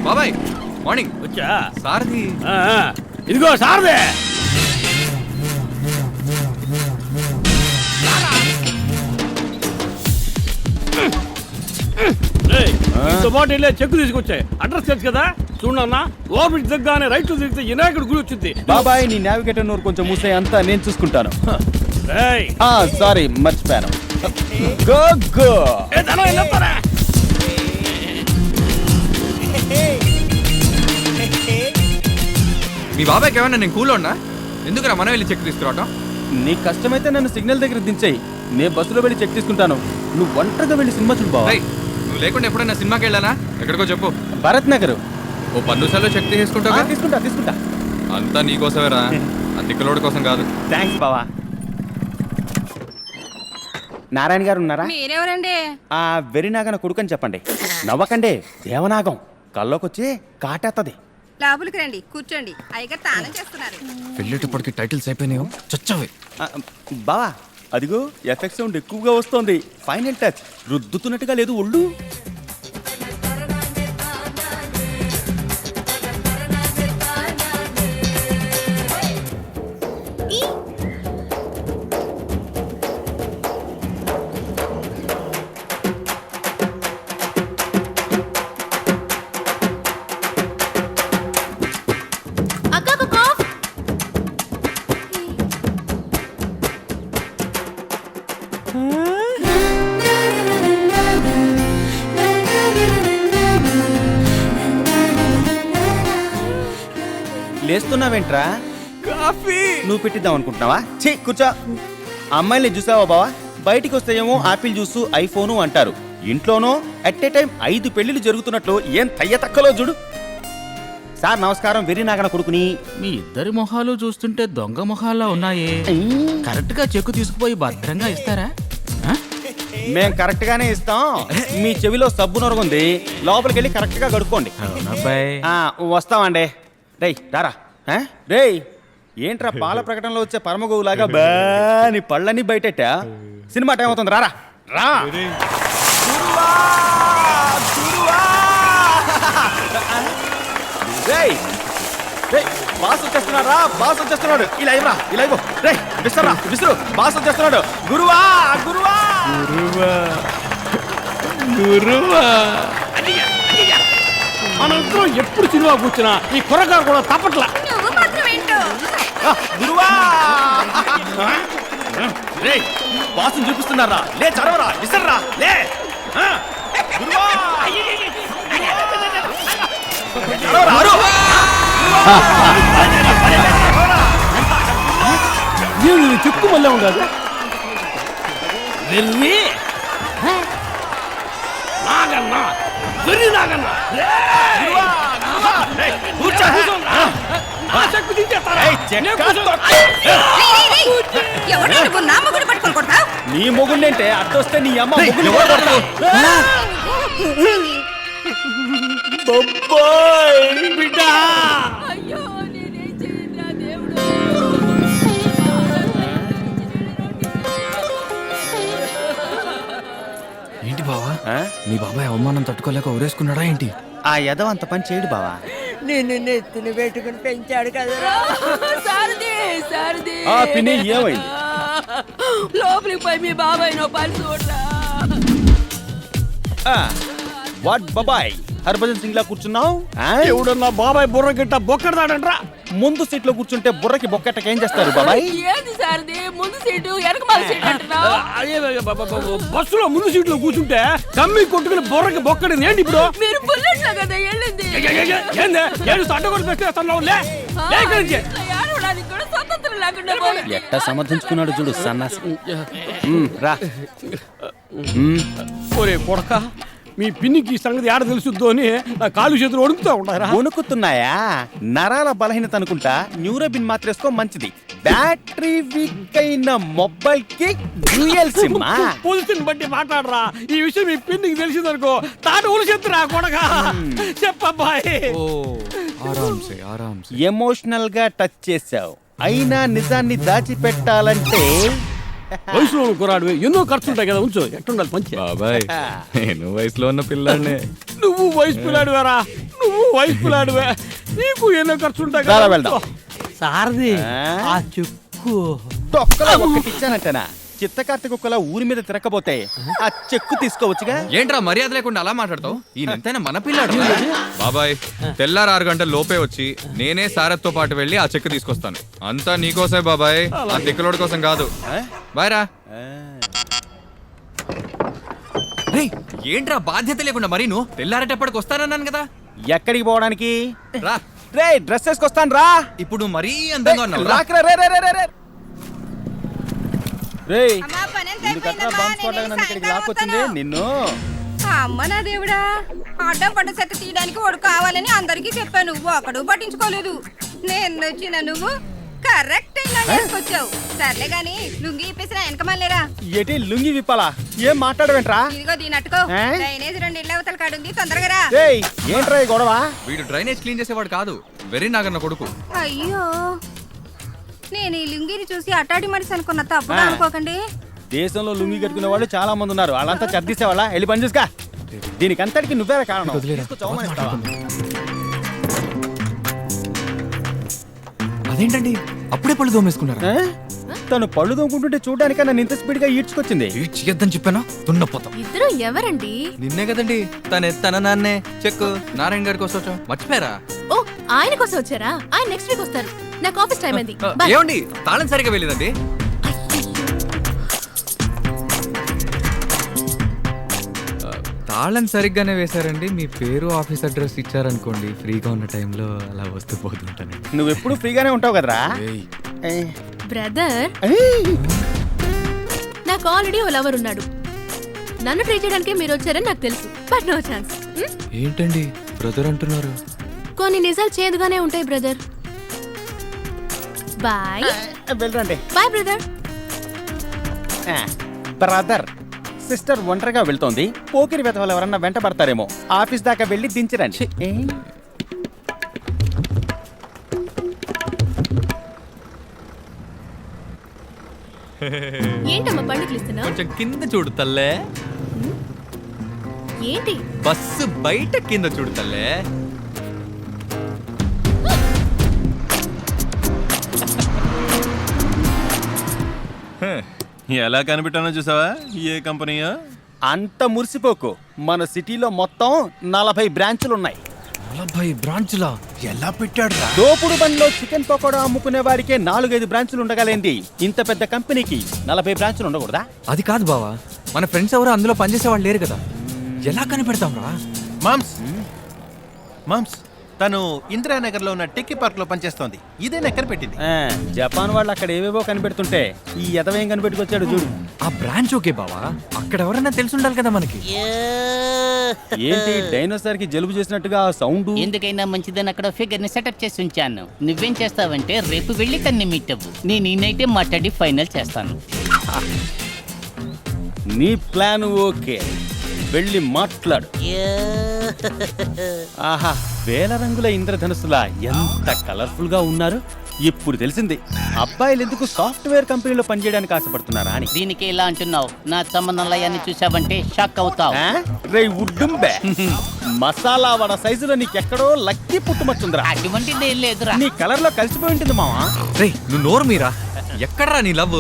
బాబాయ్ మార్నింగ్. వచ్చా సారథి. ఇదిగో సారదే. పాటు చెక్కు తీసుకొచ్చాయి. అడ్రస్ తెలుసు కదా, చూడన్నా ఓవర్ దగ్గరనే రైట్ తిరిగితే వినాయకుడు గుడి వచ్చింది. బాబాయ్ నీ నావిగేటర్ నోరు కొంచెం మూసే అంతా నేను చూసుకుంటాను. ఏయ్, సారీ మర్చిపోయాను. Go go. మీ బాబాయ్కి ఏమన్నా నేను కూలో ఉన్నా? ఎందుకురా మనం వెళ్ళి చెక్ తీసుకురావటం? నీ కష్టమైతే నన్ను సిగ్నల్ దగ్గర దించేయి, నేను బస్సులో వెళ్ళి చెక్ తీసుకుంటాను. నువ్వు ఒంటరిగా వెళ్ళి సినిమా చూడు బాబాయ్. నువ్వు లేకుండా ఎప్పుడైనా సినిమాకి వెళ్ళానా? ఎక్కడికో చెప్పు. భరత్ నగర్. ఓ 10 నిమిషాల్లో చెక్ తీసుకుంటావా? తీసుకుంటా. అంతా నీకోసమేరా, ఆ తిక్కలోడి కోసం కాదు. థ్యాంక్స్ బావా. నారాయణ గారు ఉన్నారా? మీరెవరండి? వెరినాగన కొడుకని చెప్పండి. నవ్వకండి, దేవనాగం కల్లోకొచ్చి కాటేత్తది. లోపలికి రండి, కూర్చోండి. అయ్యగారు తానం చేస్తున్నారు. వెళ్ళేటప్పటికి టైటిల్స్ అయిపోయినాయో చచ్చవి. బావా అదిగో ఎఫెక్ట్ సౌండ్ ఎక్కువగా వస్తోంది. ఫైనల్ టచ్ రుద్దుతున్నట్టుగా లేదు ఒళ్ళు. లేస్తున్నావేంట్రా? కాఫీ నువ్వు పెట్టిద్దాం అనుకుంటున్నావా? ఛీ కూర్చో. అమ్మాయిని చూసావా బావా? బయటికి వస్తేయేమో ఆపిల్ జ్యూసు ఐఫోను అంటారు, ఇంట్లోనో అట్ ఏ టైం 5 పెళ్లిళ్ళు జరుగుతున్నట్లు ఏం తయ్య తక్కలో చూడు. సార్ నమస్కారం, వెర్రినాగన కొడుకుని. మీ ఇద్దరి మొహాలు చూస్తుంటే దొంగ మొహాల్లో ఉన్నాయే. కరెక్ట్ గా చెక్కు తీసుకుపోయి భద్రంగా ఇస్తారా? మేం కరెక్ట్ గానే ఇస్తాం. మీ చెవిలో సబ్బు నొరగుంది, లోపలికి వెళ్ళి కరెక్ట్ గా కడుక్కోండి. వస్తామండి. రేయ్ రారా. రేయ్ ఏంట్రా పాల ప్రకటనలో వచ్చే పరమగోవులాగా బాని పళ్ళని బయటెట్టా? సినిమా టైం అవుతుంది, రారా రా. రేయ్ రేయ్ బాస్ వచ్చేస్తున్నారా? బాస్ వచ్చేస్తున్నాడు. ఇలా ఇవ్వరా, ఇలా ఇవ్వు. రేయ్ విసరా, విసురు. బాస్ వచ్చేస్తున్నాడు. గురువా గురువా గురువా. మనందరం ఎప్పుడు సినిమా కూర్చున్నా ఈ కుర్రగారు కూడా తప్పట్లా. నువ్వు మాత్రం ఏంటో. గురువా. రేయ్ బాసుని చూపిస్తున్నారా? లే చదవరా, విసర్రా, లే. గురువా చెక్కు మళ్ళీ ఉండదు. వెర్రి నాగన్న, వెర్రి నాగన్న. నీ మొగుండంటే అడ్డొస్తే నీ అమ్మ మొగుడు బిడ్డ. ఏంటి బావా, మీ బాబాయ్ అవమానం తట్టుకోలేక ఊరేసుకున్నాడా ఏంటి? ఆ యదవ అంత పని చేయడు బావా. నిన్ను నెత్తిన పెట్టుకుని పెంచాడు కదరా. పిన్ని ఏమైంది? లోపలికి పోయి మీ బాబాయ్ నో పని చూడరా. వాట్ బాబాయ్ హర్భజన్ సింగ్ లా కూర్చున్నావు? ఎవడన్నా బాబాయ్ బుర్ర గిట్ట బొక్కడదాడంట్రా. ముందు సీట్ లో కూర్చుంటే బుర్రకి బొక్కెట్టకి ఏం చేస్తారు బాబాయ్? ఏంది సార్ది ముందు సీటు వెనక మన సీట్ అంటున్నావు? బస్సులో ముందు సీట్లో కూర్చుంటే కమ్మి కొట్టుకుని బుర్రకి బొక్కడింది ఏంటి ఇప్పుడు? మీరు బుల్లెట్ లో కదా వెళ్ళింది. ఏడవడానికి కూడా స్వతంత్రం లేకుండా పోయింది. ఎట్టా సమర్థించుకున్నాడు చూడు సన్నాసి. రా. ఒరే కొడక, మీ పిన్నికి సంగతి ఆడ తెలుసుద్దో అని నా కాలు చేతులు వణుకుతా ఉంటారా? వణుకుతున్నాయా? నరాల బలహీనత అనుకుంటా. న్యూరోబిన్ మాత్రేసుకో, మంచిది. బ్యాటరీ వీక్ అయిన మొబైల్ కి డ్యూయల్ సిమ్. పొజిషన్ బట్టి మాట్లాడరా. ఈ విషయం మీ పిన్నికి తెలిసిందనుకో తాను ఉలిసెత్తురా కొడక. చెప్పబ్బాయి. ఎమోషనల్ గా టచ్ చేసావు, అయినా నిజాన్ని దాచిపెట్టాలంటే వయసులో కురాడు ఎన్నో ఖర్చుంటాయి కదా, ఉంచు. ఎట్టుండాలి మంచి బాబాయ్ నేను వయసులో ఉన్న పిల్లాడినే. నువ్వు వయసు పిల్లాడు వేరా. నువ్వు నువ్వు వైపులాడువే, నీకు ఎన్నో ఖర్చు ఉంటాయి రా, వెళ్దాం. సారది ఆ? ఆ చెక్కు తొక్కలో ఒక్కటి ఇచ్చానంటేనా చిత్తకార్తె కుక్కలా ఊరి మీద తిరగకపోతే ఆ చెక్కు తీసుకోవచ్చుగా. ఏంట్రా మర్యాద లేకుండా అలా మాట్లాడతావు? ఈ ఎంతైనా మన పిల్లాడు బాబాయ్. తెల్లారు 6 గంటల లోపే వచ్చి నేనే సారథ్తో పాటు వెళ్ళి ఆ చెక్ తీసుకొస్తాను. అంతా నీకోసమే బాబాయ్, ఆ తిక్కలోడి కోసం కాదు. బాయ్ రా. రేయ్, ఏంట్రా బాధ్యత లేకుండా మరి నువ్వు తెల్లారేటప్పటికి వస్తానన్నాను కదా. ఎక్కడికి పోవడానికి? రా. రే డ్రెస్ వేసుకొస్తాను రా. ఇప్పుడు మరీ అందంగా ఉన్నావు రా. రాకరా, రే రే రే రే రే. రేయ్, అమ్మా, పనంతా ఎందుకట్రా అయిపోయిందమ్మా, బాంబ్స్ కొట్టగా నేను నన్ను ఇక్కడికి సాయంకాలం లాక్కొచ్చింది వస్తాను. నిన్ను? అమ్మ నా దేవుడా, అడ్డం పడ్డ చెత్త తీయడానికి వాడు కావాలని అందరికీ చెప్పాను, ఒకడు పట్టించుకోలేదు. నేను వచ్చిన నువ్వు కరెక్ట్ అయినా వేసుకొచ్చావు. సర్లే గాని లుంగి ఇప్పేసిన వెనక మళ్ళీరా. ఎటి లుంగి విప్పాలా? ఏం మాట్లాడవేంట్రా? ఇదిగో దీనట్టుకో. ఏ? డ్రైనేజ్ 2 ఇళ్ళ అవతల కాడుంది, తొందరగా రా. రేయ్, ఏంట్రా ఈ గొడవ? వీడు డ్రైనేజ్ క్లీన్ చేసేవాడు కాదు, వెర్రి నాగన్న కొడుకు. అయ్యో, నేను ఈ లుంగిని చూసి అట్టాడి మనిషి అనుకున్న, తప్పుగా అనుకోకండి. దేశంలో లుంగి కట్టుకునే వాళ్ళు చాలా మంది ఉన్నారు. వాళ్ళంతా చర్దిసేవాళ్ళ వెళ్ళి పని చూసుకా. దీనికి అంతటికి నువ్వే కారణం. తీసుకొచ్చి అవమానిస్తావా? అదేంటండి అప్పుడే పళ్ళు దోమేసుకున్నారా? ఏ? తను పళ్ళు తోముకుంటుంటే చూడడానికి నన్ను ఇంత స్పీడ్ గా ఈడ్చుకొచ్చింది. చేయొద్దని చెప్పానా? దున్నపోతాం. ఇద్దరు ఎవరండి? నిన్నే కదండి తన నాన్నే చెక్కు నారాయణ గారి కోసం వచ్చాం. మర్చిపోయారా? ఓ, ఆయన కోసం వచ్చారా? ఆయన నెక్స్ట్ వీక్ వస్తారు. నాకు ఆఫీస్ టైం అయింది. Bye. ఏమండి తాళం సరిగా వెళ్ళిందండి. తాళం సరిగ్గానే వేశారండి. మీ పేరు ఆఫీస్ అడ్రస్ ఇచ్చారనుకోండి, ఫ్రీగా ఉన్న టైంలో అలా వస్తూ పోతుంటాను. నువ్వు ఎప్పుడు ఫ్రీగానే ఉంటావు కదరా. ఏ. బ్రదర్, ఏయ్. నాకు ఆల్రెడీ ఓ లవర్ ఉన్నాడు. నన్ను ట్రై చేయడానికి మీరు వచ్చారని నాకు తెలుసు, బట్ నో ఛాన్స్. ఏంటండి బ్రదర్ అంటున్నారు? కొన్ని నిజాలు చేదుగానే ఉంటాయి బ్రదర్. బాయ్ వెళ్ళరండి. Bye brother. బ్రదర్, సిస్టర్ ఒంటరిగా వెళ్తోంది. పోకిరి వెతవాళ్ళు ఎవరన్నా వెంట పడతారేమో. ఆఫీస్ దాకా వెళ్ళి దించిరండి. ఏంటమ్మా పండుగలు ఇస్తున్నా? కొంచెం కింద చూడు తల్లే. ఏంటి? బస్సు బయట కింద చూడు తల్లే. ఎలా కనిపెట్టానో చూసావా? ఏ కంపెనీయో? అంత మురిసిపోకు. మన సిటీలో మొత్తం 40 బ్రాంచులు ఉన్నాయి. 40 బ్రాంచులా? ఎలా పెట్టాడు రా? దోపుడు బండిలో చికెన్ పకోడా అమ్ముకునే వారికే 4-5 బ్రాంచులు ఉండగలేంది. ఇంత పెద్ద కంపెనీకి 40 బ్రాంచులు ఉండకూడదా? అది కాదు బావా, మన ఫ్రెండ్స్ ఎవరు అందులో పనిచేసే వాళ్ళు లేరు కదా, ఎలా కనిపెడతాం రా? మామ్స్ తను ఇందిరానగర్ లో ఉన్న టెక్కీ పార్క్ లో పనిచేస్తోంది. ఇదే నెక్కర పెట్టింది. జపాన్ వాళ్ళు అక్కడ ఏవేవో కనిపెడుతుంటే ఈ ఎదవేం కనిపెట్టుకొచ్చాడు చూడు. ఆ బ్రాంచ్ ఓకే బావా, అక్కడ ఎవరన్నా తెలిసి ఉండాలి కదా మనకి. ఏంటి డైనోసార్ కి జలుబు చేసినట్టుగా సౌండ్? ఎందుకైనా మంచిదని అక్కడ ఫిగర్ ని సెటప్ చేసి ఉంచాను. నువ్వేం చేస్తావంటే రేపు వెళ్ళి తన్ని మీట్ అవ్వు. నేను ఈ నైటే మాట్లాడి ఫైనల్ చేస్తాను. నీ ప్లాన్ ఓకే, వెళ్ళి మాట్లాడు. ఆహా, వేల రంగుల ఇంద్రధనుసులా ఎంత కలర్ఫుల్ గా ఉన్నారు. ఇప్పుడు తెలిసింది అబ్బాయిలు ఎందుకు సాఫ్ట్వేర్ కంపెనీలో పనిచేయడానికి ఆశపడుతున్నారా అని. దీనికి ఎలా అంటున్నావు? నా సంబంధాలయాన్ని చూసావంటే షాక్ అవుతావు. రే ఉడ్డుంబే, మసాలా వడ సైజులో నీకెక్కడో లక్కీ పుట్టుమచ్చుందిరా. అటువంటిది ఏం లేదురా. నీ కలర్ లో కలిసిపోయి ఉంటుంది మావా. రే నువ్వు నోరు మీరా, ఎక్కడరా నీ లవ్?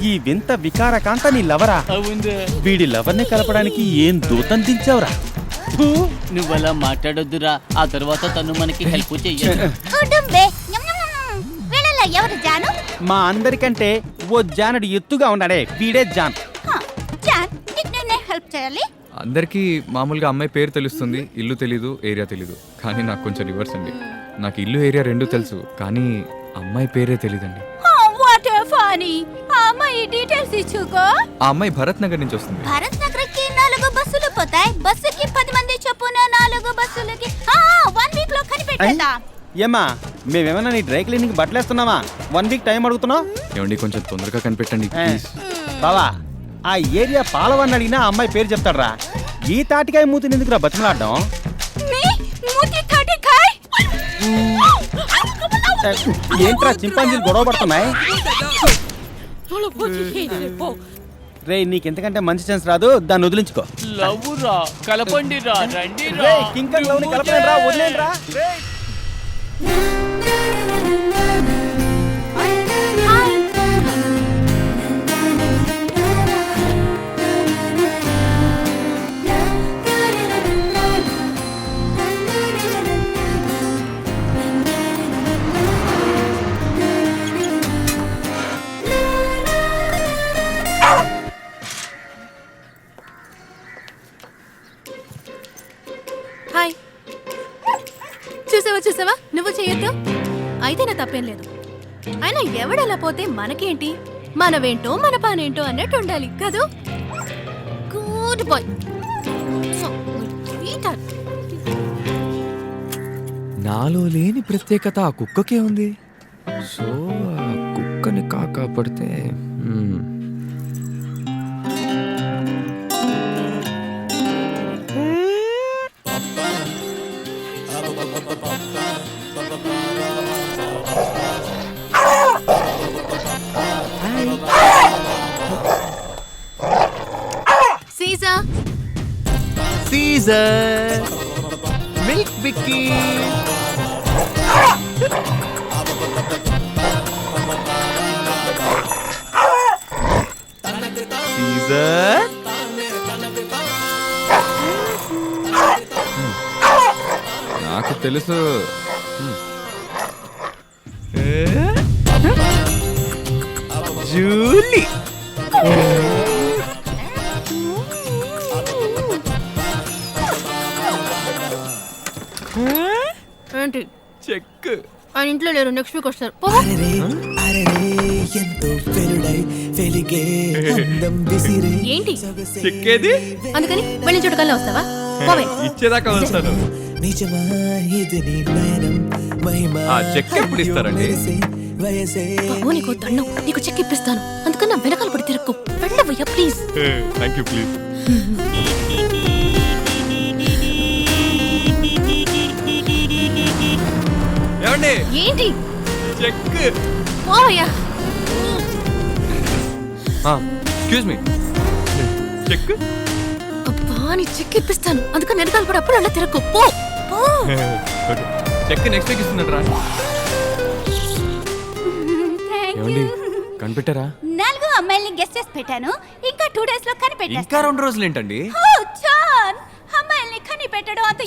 ఈ వింత వికారకాంత నీ లవరా? వీడి లవర్ని కలపడానికి ఏం దూతం దించావురా? నువ్వలా మాట్లాడొద్దురా, ఆ తర్వాత తను మనకి హెల్ప్ చెయ్యదు. ఎవరు జాను? మా అందరికంటే ఓ జానుడు ఎత్తుగా ఉన్నాడే, వీడే జాన్. జాన్, నీకు నేను హెల్ప్ చేయాలి. అందరికీ మామూలుగా అమ్మాయి పేరు తెలుస్తుంది, ఇల్లు తెలీదు, ఏరియా తెలీదు. కానీ నాకు కొంచెం రివర్స్ అండి. నాకు ఇల్లు ఏరియా రెండూ తెలుసు, కానీ అమ్మాయి పేరే తెలీదండి. What a funny. ఆ అమ్మాయి డీటెయిల్స్ ఇచ్చుకో. ఆ అమ్మాయి భరత్ నగర్ నుంచి వస్తుంది. భారత్ నగర్కి 4 బస్సులు పోతాయి. బస్సుకి 10 మంది చొప్పున 4 బస్సులకి 1 వీక్ లో కనిపెట్టేదా? ఏమా, మేమేమన్నా నీ డ్రై క్లీనింగ్ బట్టలేస్తున్నావా? 1 వీక్ టైం అడుగుతున్నావు. ఏమండి కొంచెం తొందరగా కనిపెట్టండి ప్లీజ్. బావా, ఆ ఏరియా పాలవని అడిగినా ఆ అమ్మాయి పేరు చెప్తాడ్రా. ఈ తాటికాయ మూతిని ఎందుకురా బతిమలాడడం? ఏంట్రా చింపాంజీలు గొడవ పడుతున్నాయి? రే నీకెంతకంటే మంచి ఛాన్స్ రాదు, దాన్ని వదిలించుకో. లవ్వురా కలపండి రా రండి రేయ్, కింగ్ అండ్ లవ్ని కలపలేండి రా, వదిలేండి రా. రేయ్. హాయ్. చూసావా నువ్వు చేయొద్దు. అయితే నా తప్పేం లేదు. అయినా ఎవడలా పోతే మనకేంటి, మనవేంటో మన పనేంటో అన్నట్టు ఉండాలి కదూ. Good boy. నాలో లేని ప్రత్యేకత ఆ కుక్కకే ఉంది. సో ఆ కుక్కని కాపాడితే సీజర్ సీజర్ మిల్క్ బిక్కీ. సీజర్ నాకు తెలుసు. జూలీ. ఏంటి చెక్. ఆయన ఇంట్లో లేరు, నెక్స్ట్ వీక్ వస్తారు. ఏంటి చెక్కేది అందుకని వెళ్ళి చూడకల్లా వస్తావా? పోవే. ఇచ్చేదాకా వస్తాను. ఆ చెక్ ఎప్పుడు ఇస్తారండి? బాబు నీకు దండం, నీకు చెక్ ఇప్పిస్తాను. అందుకని నా వెనకాల పడి తిరక్కు. వెళ్ళవయ్యా ప్లీజ్. Thank you please. ఏమండి ఏంటి చెక్. పోవయ్యా. Excuse me. చెక్. అబ్బా నీ చెక్ ఇప్పిస్తాను. అందుకని వెనకాల పడి అప్పుడు అలా తిరక్కు. పో పో. చెక్ నెక్స్ట్ వీక్ ఇస్తున్నట్రా. ఏమండి కనిపెట్టారా? 4 అమ్మాయిల్ని గెస్ట్ చేసి పెట్టాను. ఇంకా 2 days లో కనిపెట్టేస్తాను. ఇంకా 2 రోజులు ఏంటండి? జాన్, అమ్మాయిల్ని కనిపెట్టడం అంత